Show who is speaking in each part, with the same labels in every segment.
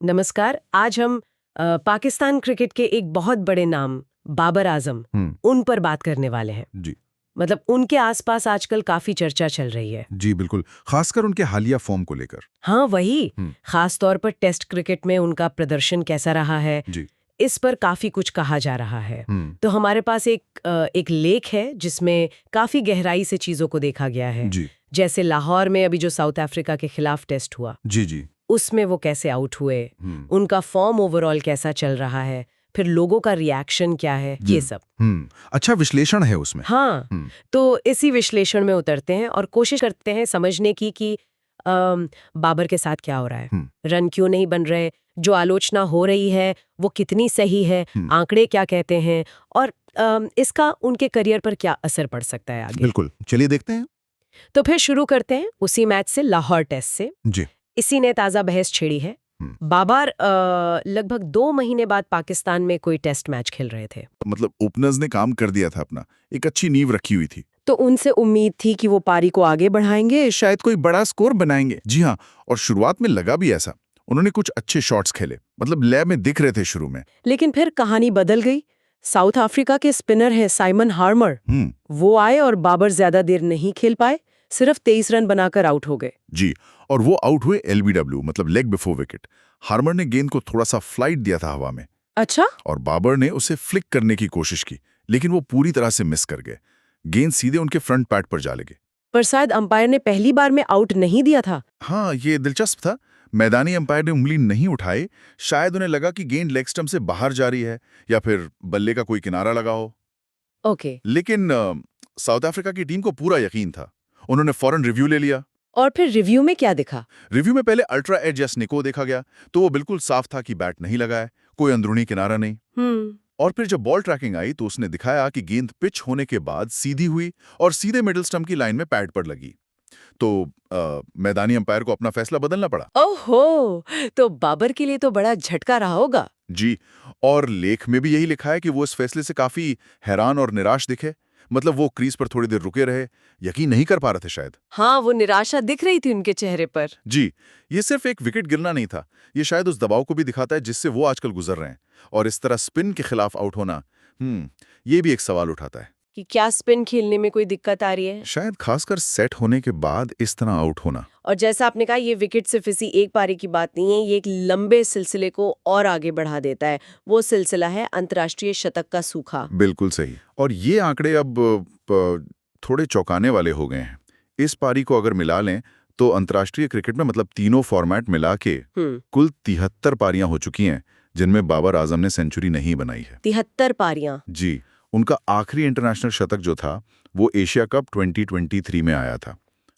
Speaker 1: नमस्कार। आज हम पाकिस्तान क्रिकेट के एक बहुत बड़े नाम बाबर आजम उन पर बात करने वाले हैं।
Speaker 2: जी
Speaker 1: मतलब उनके आसपास आजकल काफी चर्चा चल रही है।
Speaker 2: जी बिल्कुल, खासकर उनके हालिया फॉर्म को लेकर।
Speaker 1: हाँ, वही।
Speaker 2: हम्म।
Speaker 1: खास तौर पर टेस्ट क्रिकेट में उनका प्रदर्शन कैसा रहा है,
Speaker 2: जी।
Speaker 1: इस पर काफी कुछ कहा जा रहा है।
Speaker 2: हम्म।
Speaker 1: तो हमारे पास एक लेख है जिसमें काफी गहराई से चीजों को देखा गया है।
Speaker 2: जी
Speaker 1: जैसे लाहौर में अभी जो साउथ अफ्रीका के खिलाफ टेस्ट हुआ,
Speaker 2: जी जी।
Speaker 1: उसमें वो कैसे आउट हुए, उनका फॉर्म ओवरऑल कैसा चल रहा है, फिर लोगों का रिएक्शन क्या है, ये सब।
Speaker 2: अच्छा विश्लेषण है उसमें।
Speaker 1: हाँ, तो इसी विश्लेषण में उतरते हैं और कोशिश करते हैं समझने की कि बाबर के साथ क्या हो रहा है, रन क्यों नहीं बन रहे, जो आलोचना हो रही है वो कितनी सही है, आंकड़े क्या कहते हैं, और इसका उनके करियर पर क्या असर पड़ सकता है आगे।
Speaker 2: बिल्कुल, चलिए देखते हैं।
Speaker 1: तो फिर शुरू करते हैं उसी मैच से, लाहौर टेस्ट से।
Speaker 2: जी।
Speaker 1: इसी ने ताज़ा बहस छेड़ी है। बाबर लगभग 2 महीने बाद पाकिस्तान में कोई टेस्ट मैच खेल रहे थे।
Speaker 2: मतलब ओपनर्स ने काम कर दिया था अपना, एक अच्छी नींव रखी हुई थी।
Speaker 1: तो उनसे उम्मीद थी कि वो पारी को आगे बढ़ाएंगे,
Speaker 2: शायद कोई बड़ा स्कोर बनाएंगे। जी हाँ, और शुरुआत में लगा भी ऐसा। उन्होंने कुछ अच्छे शॉट्स खेले, मतलब लय में दिख रहे थे शुरू में।
Speaker 1: लेकिन फिर कहानी बदल गई। साउथ अफ्रीका के स्पिनर है साइमन हार्मर, वो आए और बाबर ज्यादा देर नहीं खेल पाए, सिर्फ 23 रन बनाकर आउट हो गए।
Speaker 2: जी, और वो आउट हुए LBW, मतलब लेग बिफोर विकेट। हार्मर ने गेंद को थोड़ा सा फ्लाइट दिया था हवा में।
Speaker 1: अच्छा।
Speaker 2: और बाबर ने उसे फ्लिक करने की कोशिश की, लेकिन वो पूरी तरह से मिस कर गए। गेंद सीधे उनके फ्रंट पैड पर जा लगी।
Speaker 1: पर शायद अंपायर ने पहली बार में आउट नहीं दिया था।
Speaker 2: हाँ, ये दिलचस्प था। मैदानी अंपायर ने उंगली नहीं उठाई। शायद उन्हें लगा कि गेंद लेग स्टंप से बाहर जा रही है, या फिर बल्ले का कोई किनारा लगा हो।
Speaker 1: ओके।
Speaker 2: लेकिन साउथ अफ्रीका की टीम को पूरा यकीन था। उन्होंने फौरन रिव्यू ले लिया।
Speaker 1: और फिर रिव्यू में क्या दिखा?
Speaker 2: रिव्यू में पहले अल्ट्रा एज या स्निको देखा गया, तो वो बिल्कुल साफ था कि बैट नहीं लगा है, कोई अंदरूनी किनारा नहीं। और फिर जब बॉल ट्रैकिंग आई तो उसने दिखाया कि गेंद पिच होने के बाद सीधी हुई और सीधे मिडिल स्टंप की लाइन में पैड पर लगी। तो मैदानी अंपायर को अपना फैसला बदलना पड़ा।
Speaker 1: ओहो, तो बाबर के लिए तो बड़ा झटका रहा होगा।
Speaker 2: जी, और लेख में भी यही लिखा है कि वो इस फैसले से काफी हैरान और निराश दिखे। मतलब वो क्रीज पर थोड़ी देर रुके रहे, यकीन नहीं कर पा रहे थे शायद।
Speaker 1: हाँ, वो निराशा दिख रही थी उनके चेहरे पर।
Speaker 2: जी, ये सिर्फ एक विकेट गिरना नहीं था, ये शायद उस दबाव को भी दिखाता है जिससे वो आजकल गुजर रहे हैं। और इस तरह स्पिन के खिलाफ आउट होना, ये भी एक सवाल उठाता है
Speaker 1: कि क्या स्पिन खेलने में कोई दिक्कत आ रही है।
Speaker 2: शायद खासकर सेट होने के बाद इस तरह आउट होना।
Speaker 1: और जैसा आपने कहा, ये विकेट सिर्फ इसी एक पारी की बात नहीं है, ये एक लंबे सिलसिले को और आगे बढ़ा देता है। वो सिलसिला है अंतर्राष्ट्रीय शतक का सूखा।
Speaker 2: बिल्कुल सही। और ये आंकड़े अब थोड़े चौंकाने वाले हो गए हैं। इस पारी को अगर मिला लें तो अंतर्राष्ट्रीय क्रिकेट में, मतलब तीनों फॉर्मेट मिला के कुल 73 पारियां हो चुकी हैं जिनमें बाबर आजम ने सेंचुरी नहीं बनाई है।
Speaker 1: 73 पारियां?
Speaker 2: जी, उनका आखिरी इंटरनेशनल शतक जो था वो एशिया कप 2023 में आया था,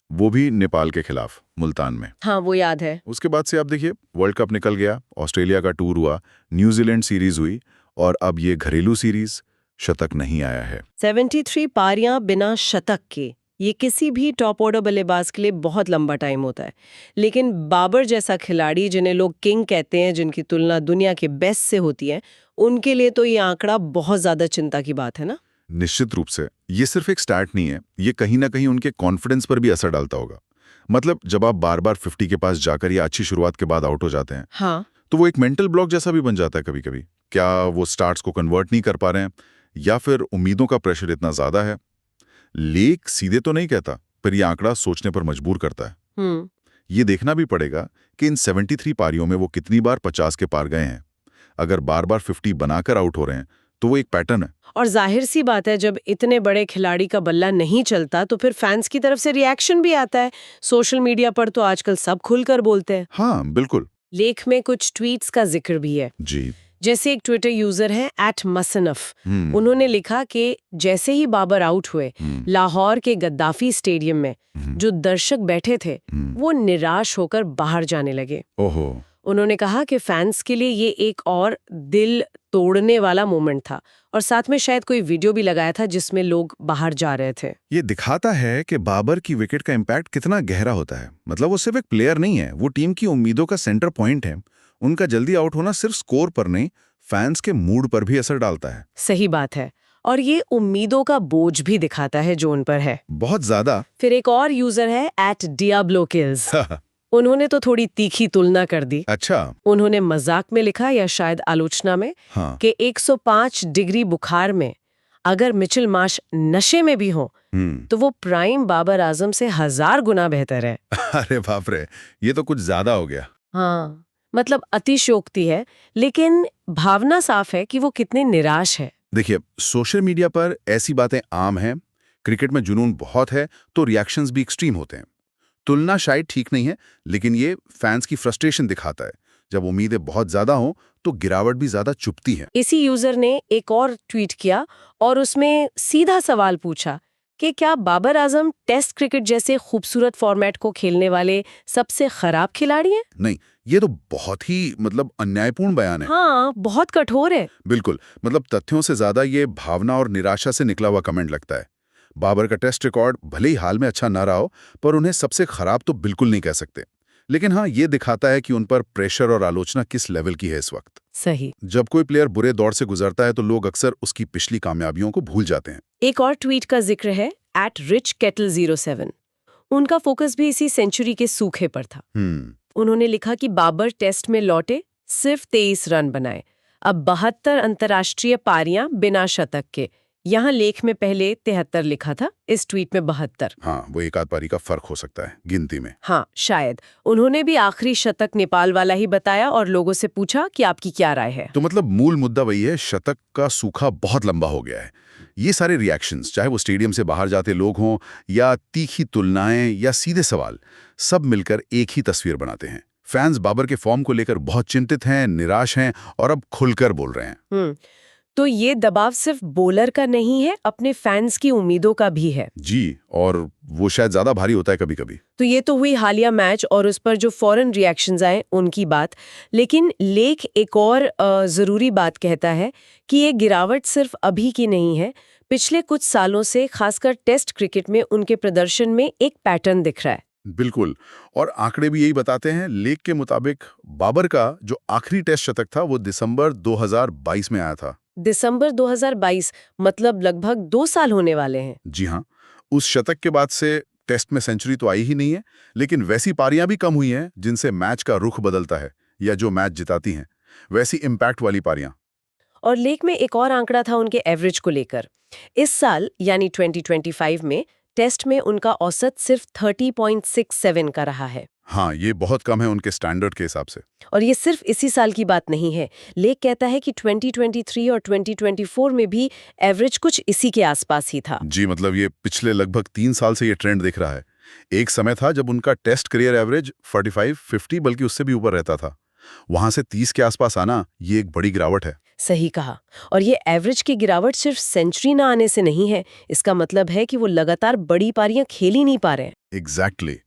Speaker 2: वो भी नेपाल के खिलाफ मुल्तान में।
Speaker 1: हाँ, वो याद है।
Speaker 2: उसके बाद से आप देखिए, वर्ल्ड कप निकल गया, ऑस्ट्रेलिया का टूर हुआ, न्यूजीलैंड सीरीज हुई, और अब ये घरेलू सीरीज, शतक नहीं आया है।
Speaker 1: 73 पारियां बिना शतक के, ये किसी भी टॉप ऑर्डर बल्लेबाज के लिए बहुत लंबा टाइम होता है। लेकिन बाबर जैसा खिलाड़ी, जिन्हें लोग किंग कहते हैं, जिनकी तुलना दुनिया के बेस्ट से होती है, उनके लिए तो ये आंकड़ा बहुत ज्यादा चिंता की बात है ना।
Speaker 2: निश्चित रूप से। ये सिर्फ एक स्टार्ट नहीं है, ये कहीं ना कहीं उनके कॉन्फिडेंस पर भी असर डालता होगा। मतलब जब आप बार बार 50 के पास जाकर या अच्छी शुरुआत के बाद आउट हो जाते हैं,
Speaker 1: हाँ,
Speaker 2: तो वो एक मेंटल ब्लॉक जैसा भी बन जाता है कभी कभी। क्या वो स्टार्ट्स को कन्वर्ट नहीं कर पा रहे हैं, या फिर उम्मीदों का प्रेशर इतना ज्यादा है। लेख सीधे तो नहीं कहता, पर यह आंकड़ा सोचने पर मजबूर करता है। ये देखना भी पड़ेगा कि इन 73 पारियों में वो कितनी बार 50 के पार गए हैं। अगर बार बार 50 बनाकर आउट हो रहे हैं तो वो एक पैटर्न है।
Speaker 1: और जाहिर सी बात है, जब इतने बड़े खिलाड़ी का बल्ला नहीं चलता तो फिर फैंस की तरफ से रिएक्शन भी आता है। सोशल मीडिया पर तो आजकल सब खुलकर बोलते हैं।
Speaker 2: हाँ बिल्कुल।
Speaker 1: लेख में कुछ ट्वीट्स का जिक्र भी है।
Speaker 2: जी।
Speaker 1: जैसे एक ट्विटर यूजर है @मसनफ, उन्होंने लिखा कि जैसे ही बाबर आउट हुए, लाहौर के गद्दाफी स्टेडियम में जो दर्शक बैठे थे वो निराश होकर बाहर जाने लगे।
Speaker 2: ओहो।
Speaker 1: उन्होंने कहा कि फैंस के लिए ये एक और दिल तोड़ने वाला मोमेंट था, और साथ में शायद कोई वीडियो भी लगाया था जिसमें लोग बाहर जा रहे थे।
Speaker 2: ये दिखाता है कि बाबर की विकेट का इम्पैक्ट कितना गहरा होता है। मतलब वो सिर्फ एक प्लेयर नहीं है, वो टीम की उम्मीदों का सेंटर पॉइंट है। उनका जल्दी आउट होना सिर्फ स्कोर पर नहीं, फैंस के मूड पर भी असर डालता है।
Speaker 1: सही बात है। और ये उम्मीदों का बोझ भी दिखाता है जो उन पर है,
Speaker 2: बहुत ज्यादा।
Speaker 1: फिर एक और यूजर है @diablokills। उन्होंने तो थोड़ी तीखी तुलना कर दी।
Speaker 2: अच्छा।
Speaker 1: उन्होंने मजाक में लिखा या शायद आलोचना में
Speaker 2: हाँ।
Speaker 1: कि 105 डिग्री बुखार में अगर मिचेल मार्श नशे में भी हो तो वो प्राइम बाबर आजम से 1000 गुना बेहतर है।
Speaker 2: अरे बाप रे, ये तो कुछ ज्यादा हो गया।
Speaker 1: हाँ, मतलब अतिशयोक्ति है, लेकिन भावना साफ है कि वो कितने निराश है।
Speaker 2: देखिए, सोशल मीडिया पर ऐसी बातें आम हैं। क्रिकेट में जुनून बहुत है तो रिएक्शंस भी एक्सट्रीम होते हैं। तुलना शायद ठीक नहीं है, लेकिन ये फैंस की फ्रस्ट्रेशन दिखाता है। जब उम्मीदें बहुत ज्यादा हों तो गिरावट भी ज्यादा चुभती है।
Speaker 1: इसी यूजर ने एक और ट्वीट किया और उसमें सीधा सवाल पूछा कि क्या बाबर आजम टेस्ट क्रिकेट जैसे खूबसूरत फॉर्मेट को खेलने वाले सबसे खराब खिलाड़ी हैं?
Speaker 2: नहीं, ये तो बहुत ही अन्यायपूर्ण बयान है।
Speaker 1: हाँ, बहुत कठोर है।
Speaker 2: बिल्कुल, तथ्यों से ज्यादा ये भावना और निराशा से निकला हुआ कमेंट लगता है। बाबर का टेस्ट रिकॉर्ड भले ही हाल में अच्छा ना रहा हो, पर उन्हें सबसे खराब तो बिल्कुल नहीं कह सकते। लेकिन हाँ, ये दिखाता है कि उन पर प्रेशर और आलोचना किस लेवल की है इस वक्त।
Speaker 1: सही।
Speaker 2: जब कोई प्लेयर बुरे दौर से गुजरता है तो लोग अक्सर उसकी पिछली कामयाबियों को भूल जाते हैं।
Speaker 1: एक और ट्वीट का जिक्र है @richkettle07। उनका फोकस भी इसी सेंचुरी के सूखे पर था। उन्होंने लिखा कि बाबर टेस्ट में लौटे, सिर्फ 23 रन बनाए, अब 72 अंतर्राष्ट्रीय पारियां बिना शतक के। यहाँ लेख में पहले 73 लिखा था, इस ट्वीट में 72।
Speaker 2: हाँ, वो एक आध पारी का फर्क हो सकता है गिनती में।
Speaker 1: हाँ, शायद। उन्होंने भी आखिरी शतक नेपाल वाला ही बताया और लोगों से पूछा कि आपकी क्या राय है।
Speaker 2: तो मूल मुद्दा वही है, शतक का सूखा बहुत लंबा हो गया है। ये सारे रिएक्शंस, चाहे वो स्टेडियम से बाहर जाते लोग हों या तीखी तुलनाएं या सीधे सवाल, सब मिलकर एक ही तस्वीर बनाते हैं। फैंस बाबर के फॉर्म को लेकर बहुत चिंतित हैं, निराश हैं और अब खुलकर बोल रहे हैं।
Speaker 1: तो ये दबाव सिर्फ बॉलर का नहीं है, अपने फैंस की उम्मीदों का भी है।
Speaker 2: जी, और वो शायद ज्यादा भारी होता है कभी कभी।
Speaker 1: तो ये तो हुई हालिया मैच और उस पर जो फॉरेन रिएक्शंस आए उनकी बात। लेकिन लेख एक और जरूरी बात कहता है कि ये गिरावट सिर्फ अभी की नहीं है। पिछले कुछ सालों से खासकर टेस्ट क्रिकेट में उनके प्रदर्शन में एक पैटर्न दिख रहा है।
Speaker 2: बिल्कुल, और आंकड़े भी यही बताते हैं। लेख के मुताबिक बाबर का जो आखिरी टेस्ट शतक था वो दिसंबर 2022 में आया था।
Speaker 1: दिसंबर 2022, मतलब लगभग 2 साल होने वाले हैं।
Speaker 2: जी हाँ, उस शतक के बाद से टेस्ट में सेंचुरी तो आई ही नहीं है, लेकिन वैसी पारियां भी कम हुई हैं जिनसे मैच का रुख बदलता है या जो मैच जिताती हैं, वैसी इम्पैक्ट वाली पारियां।
Speaker 1: और लेख में एक और आंकड़ा था उनके एवरेज को लेकर। इस साल यानी 2025 में टेस्ट में उनका औसत सिर्फ 30.67 का रहा है।
Speaker 2: हाँ, ये बहुत कम है उनके स्टैंडर्ड के हिसाब से।
Speaker 1: और ये सिर्फ इसी साल की बात नहीं है। लेख कहता है कि 2023 और 2024 में भी एवरेज कुछ इसी के आसपास ही था।
Speaker 2: जी, ये पिछले लगभग 3 साल से ये ट्रेंड दिख रहा है। एक समय था जब उनका टेस्ट करियर एवरेज 45-50 बल्कि उससे भी ऊपर रहता था। वहां से 30 के आसपास आना, ये एक बड़ी गिरावट है।
Speaker 1: सही कहा। और ये एवरेज की गिरावट सिर्फ सेंचुरी ना आने से नहीं है। इसका मतलब है कि वो लगातार बड़ी पारियां खेल ही नहीं पा रहे हैं।
Speaker 2: एग्जैक्टली।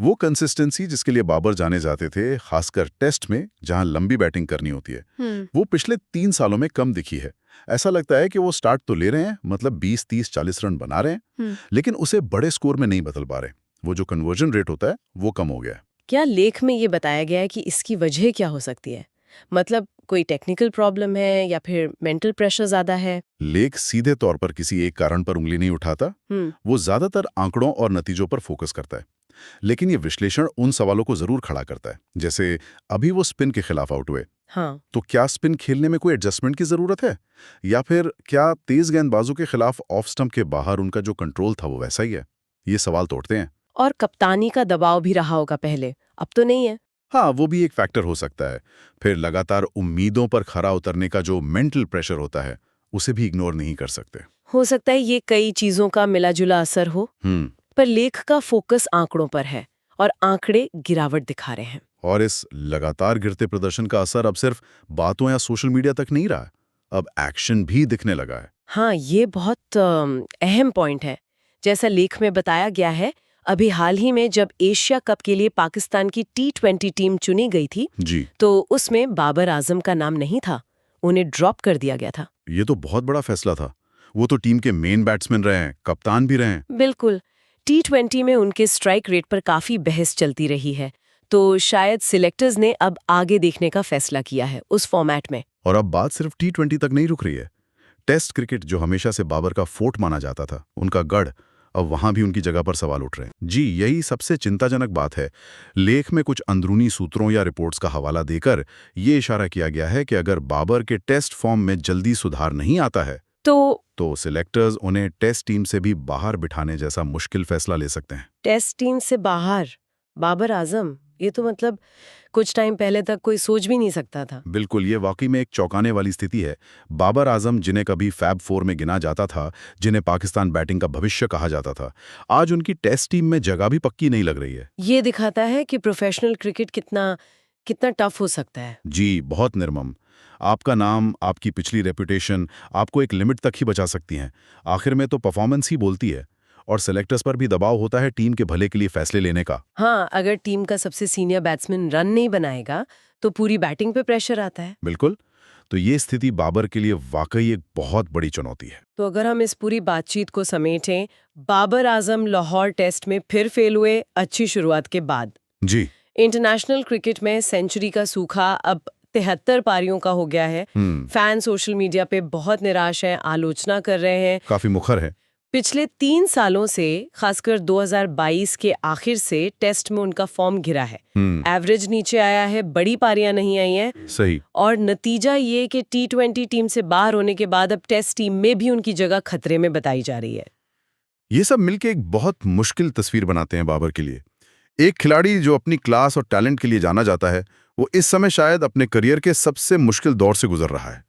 Speaker 2: वो कंसिस्टेंसी जिसके लिए बाबर जाने जाते थे, खासकर टेस्ट में जहां लंबी बैटिंग करनी होती है, वो पिछले 3 सालों में कम दिखी है। ऐसा लगता है कि वो स्टार्ट तो ले रहे हैं, 20, 30, 40 रन बना रहे हैं, लेकिन उसे बड़े स्कोर में नहीं बदल पा रहे। वो जो कन्वर्जन रेट होता है वो कम हो गया है।
Speaker 1: क्या लेख में ये बताया गया है कि इसकी वजह क्या हो सकती है? मतलब कोई टेक्निकल प्रॉब्लम है या फिर मेंटल प्रेशर ज्यादा है?
Speaker 2: लेख सीधे तौर पर किसी एक कारण पर उंगली नहीं उठाता। वो ज्यादातर आंकड़ों और नतीजों पर फोकस करता है। लेकिन ये विश्लेषण उन सवालों को जरूर खड़ा करता है, जैसे अभी वो स्पिन के खिलाफ आउट हुए,
Speaker 1: हाँ।
Speaker 2: तो क्या स्पिन खेलने में कोई एडजस्टमेंट की जरूरत है, या फिर क्या तेज गेंदबाजों के खिलाफ ऑफ स्टंप के बाहर उनका जो कंट्रोल था वो वैसा ही है? ये सवाल तोड़ते हैं।
Speaker 1: और कप्तानी का दबाव भी रहा होगा पहले, अब तो नहीं है।
Speaker 2: हाँ, वो भी एक फैक्टर हो सकता है। फिर लगातार उम्मीदों पर खरा उतरने का जो मेंटल प्रेशर होता है, उसे भी इग्नोर नहीं कर सकते।
Speaker 1: हो सकता है ये कई चीजों का मिला-जुला असर हो। पर लेख का फोकस आंकड़ों पर है और आंकड़े गिरावट दिखा रहे हैं।
Speaker 2: और इस लगातार गिरते प्रदर्शन का असर अब सिर्फ बातों या सोशल मीडिया तक नहीं रहा, अब एक्शन भी दिखने लगा है।
Speaker 1: हाँ, ये बहुत अहम पॉइंट है। जैसा लेख में बताया गया है, अभी हाल ही में जब एशिया कप के लिए पाकिस्तान की T20 टीम चुनी गई थी
Speaker 2: जी,
Speaker 1: तो उसमें बाबर आजम का नाम नहीं था, उन्हें ड्रॉप कर दिया गया था।
Speaker 2: ये तो बहुत बड़ा फैसला था। वो तो टीम के मेन बैट्समैन रहे हैं, कप्तान भी रहे हैं।
Speaker 1: बिल्कुल। T20 में उनके स्ट्राइक रेट पर काफी बहस चलती रही है, तो शायद सिलेक्टर्स ने अब आगे देखने का फैसला किया है उस फॉर्मेट में।
Speaker 2: और अब बात सिर्फ T20 तक नहीं रुक रही है। टेस्ट क्रिकेट, जो हमेशा से बाबर का फोर्ट माना जाता था, उनका गढ़, अब वहां भी उनकी जगह पर सवाल उठ रहे हैं। जी, यही सबसे चिंताजनक बात है। लेख में कुछ अंदरूनी सूत्रों या रिपोर्ट्स का हवाला देकर ये इशारा किया गया है कि अगर बाबर के टेस्ट फॉर्म में जल्दी सुधार नहीं आता है तो सिलेक्टर्स उन्हें टेस्ट टीम से भी बाहर बिठाने जैसा मुश्किल फैसला ले सकते हैं।
Speaker 1: टेस्ट टीम से बाहर बाबर आजम, ये तो मतलब कुछ टाइम पहले तक कोई सोच भी नहीं सकता था।
Speaker 2: बिल्कुल, ये वाकई में एक चौंकाने वाली स्थिति है। बाबर आजम, जिन्हें कभी फैब 4 में गिना जाता था, जिन्हें पाकिस्तान बैटिंग का भविष्य कहा जाता था, आज उनकी टेस्ट टीम में जगह भी पक्की नहीं लग रही है।
Speaker 1: ये दिखाता है कि प्रोफेशनल क्रिकेट कितना टफ हो सकता है।
Speaker 2: जी, बहुत निर्मम। आपका नाम, आपकी पिछली रेपुटेशन आपको एक लिमिट तक ही बचा सकती हैं। आखिर में तो परफॉर्मेंस ही बोलती है। और सेलेक्टर्स पर भी दबाव होता है टीम के भले के लिए फैसले लेने का।
Speaker 1: हाँ, अगर टीम का सबसे सीनियर बैट्समैन रन नहीं बनाएगा तो पूरी बैटिंग पे प्रेशर आता है।
Speaker 2: बिल्कुल। तो ये स्थिति बाबर के लिए वाकई एक बहुत बड़ी चुनौती है।
Speaker 1: तो अगर हम इस पूरी बातचीत को समेटें, बाबर आजम लाहौर टेस्ट में फिर फेल हुए अच्छी शुरुआत के बाद।
Speaker 2: जी।
Speaker 1: इंटरनेशनल क्रिकेट में सेंचुरी का सूखा अब 73 पारियों का हो गया है। फैन सोशल मीडिया पे बहुत निराश हैं, आलोचना कर रहे हैं,
Speaker 2: काफी मुखर है।
Speaker 1: पिछले 3 सालों से, खासकर 2022 के आखिर से टेस्ट में उनका फॉर्म गिरा है। एवरेज नीचे आया है, बड़ी पारियां नहीं आई हैं।
Speaker 2: सही।
Speaker 1: और नतीजा ये कि T20 टीम से बाहर होने के बाद अब टेस्ट टीम में भी उनकी जगह खतरे में बताई जा रही है।
Speaker 2: ये सब मिलके एक बहुत मुश्किल तस्वीर बनाते हैं बाबर के लिए। एक खिलाड़ी जो अपनी क्लास और टैलेंट के लिए जाना जाता है, वो इस समय शायद अपने करियर के सबसे मुश्किल दौर से गुजर रहा है।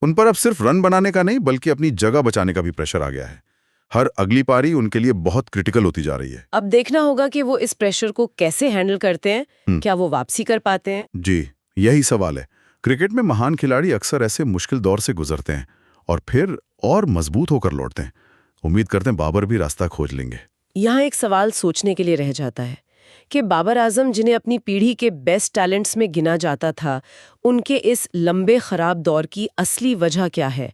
Speaker 2: उन पर अब सिर्फ रन बनाने का नहीं, बल्कि अपनी जगह बचाने का भी प्रेशर आ गया है। हर अगली पारी उनके लिए बहुत क्रिटिकल होती जा रही है।
Speaker 1: अब देखना होगा कि वो इस प्रेशर को कैसे हैंडल करते हैं। क्या वो वापसी कर पाते हैं?
Speaker 2: जी, यही सवाल है। क्रिकेट में महान खिलाड़ी अक्सर ऐसे मुश्किल दौर से गुजरते हैं और फिर और मजबूत होकर लौटते हैं। उम्मीद करते हैं बाबर भी रास्ता खोज लेंगे।
Speaker 1: यहाँ एक सवाल सोचने के लिए रह जाता है कि बाबर आजम, जिन्हें अपनी पीढ़ी के बेस्ट टैलेंट्स में गिना जाता था, उनके इस लंबे खराब दौर की असली वजह क्या है?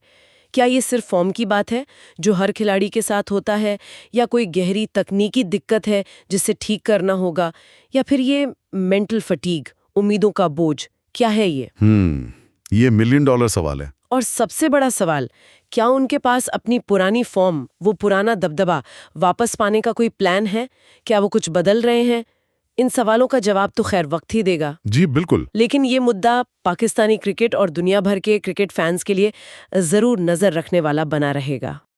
Speaker 1: क्या ये सिर्फ फॉर्म की बात है जो हर खिलाड़ी के साथ होता है, या कोई गहरी तकनीकी दिक्कत है जिसे ठीक करना होगा, या फिर ये मेंटल फटीग, उम्मीदों का बोझ, क्या है ये?
Speaker 2: ये $1 मिलियन सवाल है।
Speaker 1: और सबसे बड़ा सवाल, क्या उनके पास अपनी पुरानी फॉर्म, वो पुराना दबदबा वापस पाने का कोई प्लान है? क्या वो कुछ बदल रहे हैं? इन सवालों का जवाब तो खैर वक्त ही देगा।
Speaker 2: जी बिल्कुल।
Speaker 1: लेकिन ये मुद्दा पाकिस्तानी क्रिकेट और दुनिया भर के क्रिकेट फैंस के लिए जरूर नजर रखने वाला बना रहेगा।